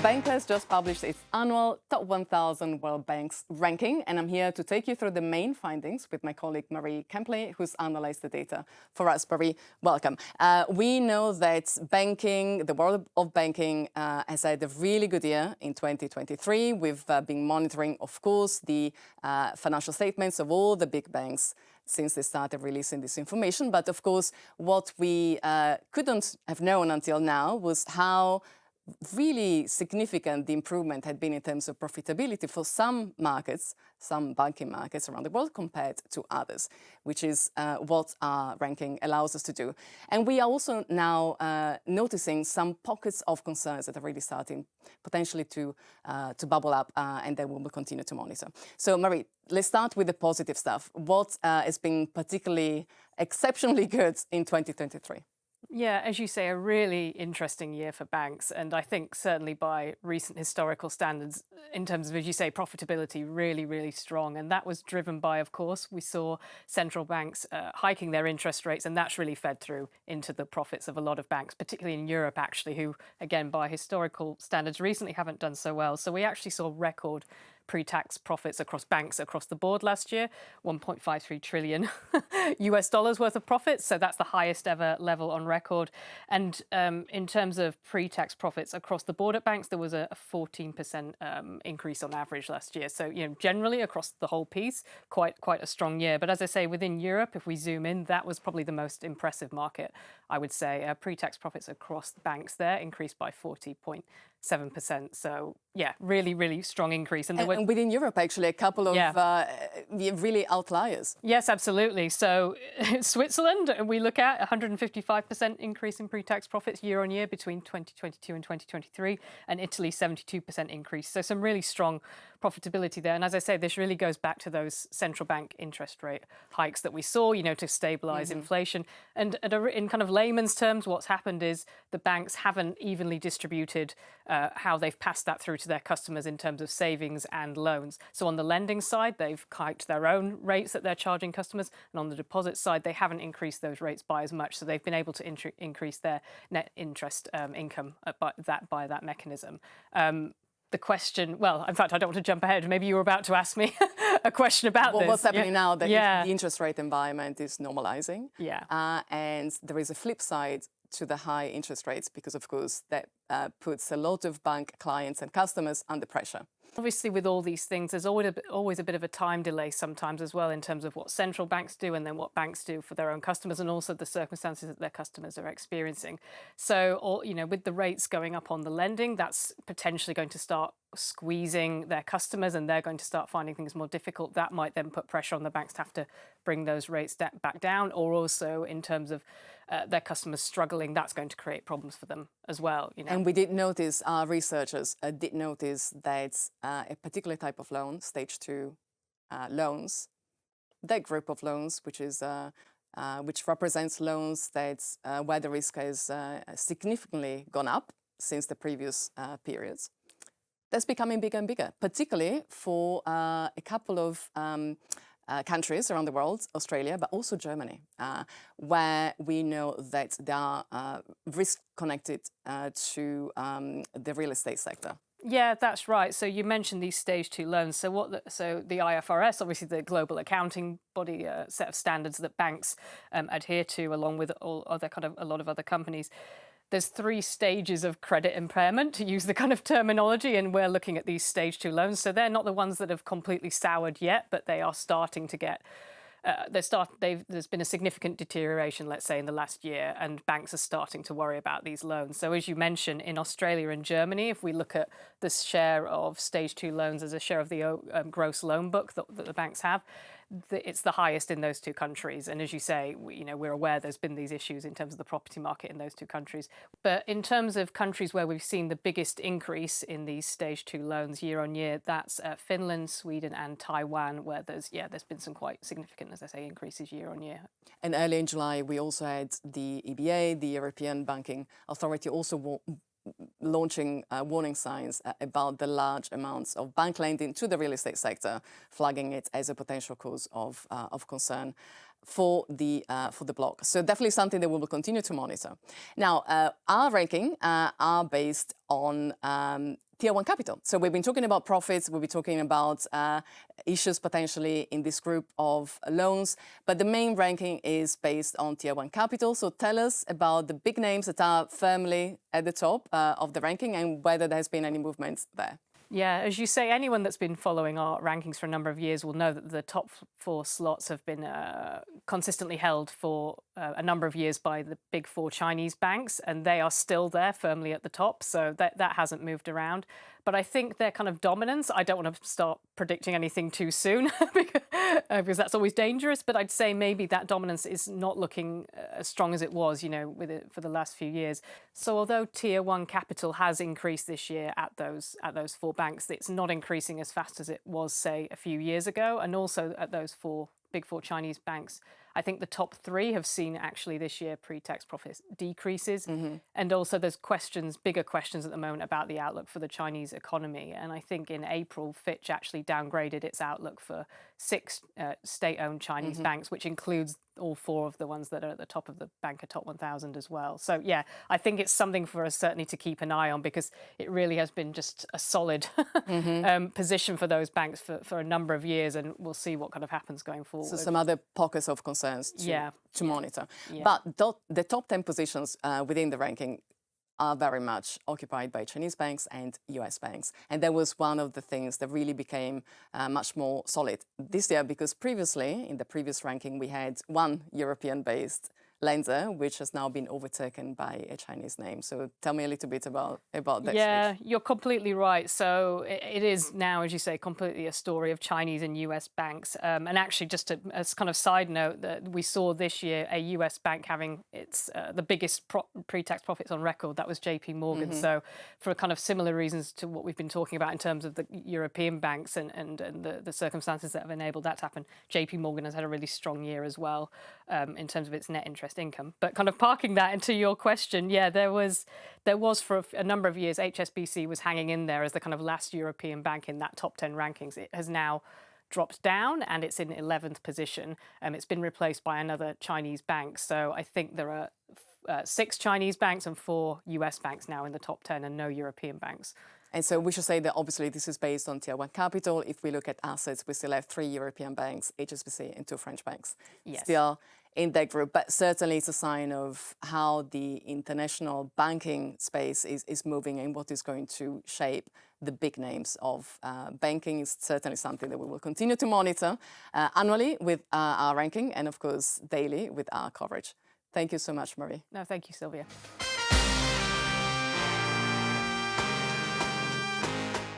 Bankers just published its annual Top 1000 World Banks ranking, and I'm here to take you through the main findings with my colleague Marie Kemplay, who's analyzed the data for us. Marie, welcome. We know that banking, the world of banking, has had a really good year in 2023. We've been monitoring, of course, the financial statements of all the big banks since they started releasing this information. But of course, what we couldn't have known until now was how really significant the improvement had been in terms of profitability for some markets, some banking markets around the world compared to others, which is what our ranking allows us to do. And we are also now noticing some pockets of concerns that are really starting potentially to bubble up, and then we will continue to monitor. So Marie, let's start with the positive stuff. What has been particularly exceptionally good in 2023? Yeah, as you say, a really interesting year for banks. And I think certainly by recent historical standards, in terms of, as you say, profitability, really, really strong. And that was driven by, of course, we saw central banks hiking their interest rates, and that's really fed through into the profits of a lot of banks, particularly in Europe, actually, who, again, by historical standards, recently haven't done so well. So we actually saw record pre-tax profits across banks across the board last year, 1.53 trillion US dollars worth of profits. So that's the highest ever level on record. And in terms of pre-tax profits across the board at banks, there was a 14% increase on average last year. So, generally across the whole piece, quite a strong year. But as I say, within Europe, if we zoom in, that was probably the most impressive market, I would say. Pre-tax profits across banks there increased by 40.7%. So yeah, really, really strong increase. And within Europe, actually, a couple of really outliers. Yes, absolutely. So Switzerland, we look at 155% increase in pre-tax profits year on year between 2022 and 2023, and Italy 72% increase. So some really strong profitability there. And as I say, this really goes back to those central bank interest rate hikes that we saw, to stabilize inflation. And in kind of layman's terms, what's happened is the banks haven't evenly distributed how they've passed that through to their customers in terms of savings and loans. So on the lending side, they've hiked their own rates that they're charging customers. And on the deposit side, they haven't increased those rates by as much. So they've been able to increase their net interest income by that mechanism. The question, well, in fact, I don't want to jump ahead. Maybe you were about to ask me a question about this. What's happening now that the interest rate environment is normalizing. And there is a flip side to the high interest rates because, of course, that puts a lot of bank clients and customers under pressure. Obviously, with all these things, there's always a bit of a time delay sometimes as well in terms of what central banks do and then what banks do for their own customers and also the circumstances that their customers are experiencing. So, with the rates going up on the lending, that's potentially going to start squeezing their customers and they're going to start finding things more difficult. That might then put pressure on the banks to have to bring those rates back down, or also in terms of their customers struggling, that's going to create problems for them as well. And we did notice, our researchers did notice that a particular type of loan, stage 2 loans, that group of loans, which represents loans that where the risk has significantly gone up since the previous periods, that's becoming bigger and bigger, particularly for a couple of countries around the world, Australia, but also Germany, where we know that there are risks connected to the real estate sector. Yeah, that's right. So you mentioned these stage 2 loans. So the IFRS, obviously the global accounting body, set of standards that banks adhere to, along with a lot of other companies. There's 3 stages of credit impairment, to use the kind of terminology, and we're looking at these stage 2 loans. So they're not the ones that have completely soured yet, but they are starting to get. There's been a significant deterioration, let's say, in the last year, and banks are starting to worry about these loans. So as you mentioned, in Australia and Germany, if we look at the share of stage 2 loans as a share of the gross loan book that the banks have, it's the highest in those 2 countries. And as you say, we're aware there's been these issues in terms of the property market in those 2 countries. But in terms of countries where we've seen the biggest increase in these stage 2 loans year on year, that's Finland, Sweden and Taiwan, where there's been some quite significant, as I say, increases year on year. And early in July, we also had the EBA, the European Banking Authority, also launching warning signs about the large amounts of bank lending to the real estate sector, flagging it as a potential cause of concern for the bloc. So definitely something that we will continue to monitor. Now, our ranking are based on Tier 1 capital. So we've been talking about profits, we'll be talking about issues potentially in this group of loans, but the main ranking is based on Tier 1 capital. So tell us about the big names that are firmly at the top of the ranking and whether there's been any movements there. Yeah, as you say, anyone that's been following our rankings for a number of years will know that the top 4 slots have been consistently held for a number of years by the big 4 Chinese banks, and they are still there firmly at the top, so that hasn't moved around. But I think their kind of dominance, I don't want to start predicting anything too soon because that's always dangerous, but I'd say maybe that dominance is not looking as strong as it was, with it for the last few years. So although Tier 1 capital has increased this year at those 4 banks, it's not increasing as fast as it was, say, a few years ago, and also at those big 4 Chinese banks. I think the top 3 have seen actually this year pre-tax profits decreases. And also there's bigger questions at the moment about the outlook for the Chinese economy. And I think in April, Fitch actually downgraded its outlook for 6 state-owned Chinese banks, which includes all 4 of the ones that are at the top of the Banker Top 1000 as well. So yeah, I think it's something for us certainly to keep an eye on because it really has been just a solid position for those banks for a number of years, and we'll see what kind of happens going forward. So some other pockets of concerns to monitor. Yeah. But the top 10 positions within the ranking are very much occupied by Chinese banks and US banks. And that was one of the things that really became much more solid this year, because previously, in the previous ranking, we had one European-based lender, which has now been overtaken by a Chinese name. So tell me a little bit about that. Yeah, you're completely right. So it is now, as you say, completely a story of Chinese and US banks. And actually, just as kind of side note, that we saw this year a US bank having its the biggest pre-tax profits on record. That was JP Morgan. So for kind of similar reasons to what we've been talking about in terms of the European banks and the circumstances that have enabled that to happen, JP Morgan has had a really strong year as well in terms of its net interest income. But kind of parking that into your question, yeah, there was for a number of years, HSBC was hanging in there as the kind of last European bank in that top 10 rankings. It has now dropped down and it's in 11th position. It's been replaced by another Chinese bank. So I think there are 6 Chinese banks and 4 US banks now in the top 10 and no European banks. And so we should say that obviously this is based on Tier 1 capital. If we look at assets, we still have 3 European banks, HSBC and 2 French banks. Yes. Still in that group, but certainly it's a sign of how the international banking space is moving and what is going to shape the big names of banking. Is certainly something that we will continue to monitor annually with our ranking and of course daily with our coverage. Thank you so much, Marie. No, thank you, Silvia.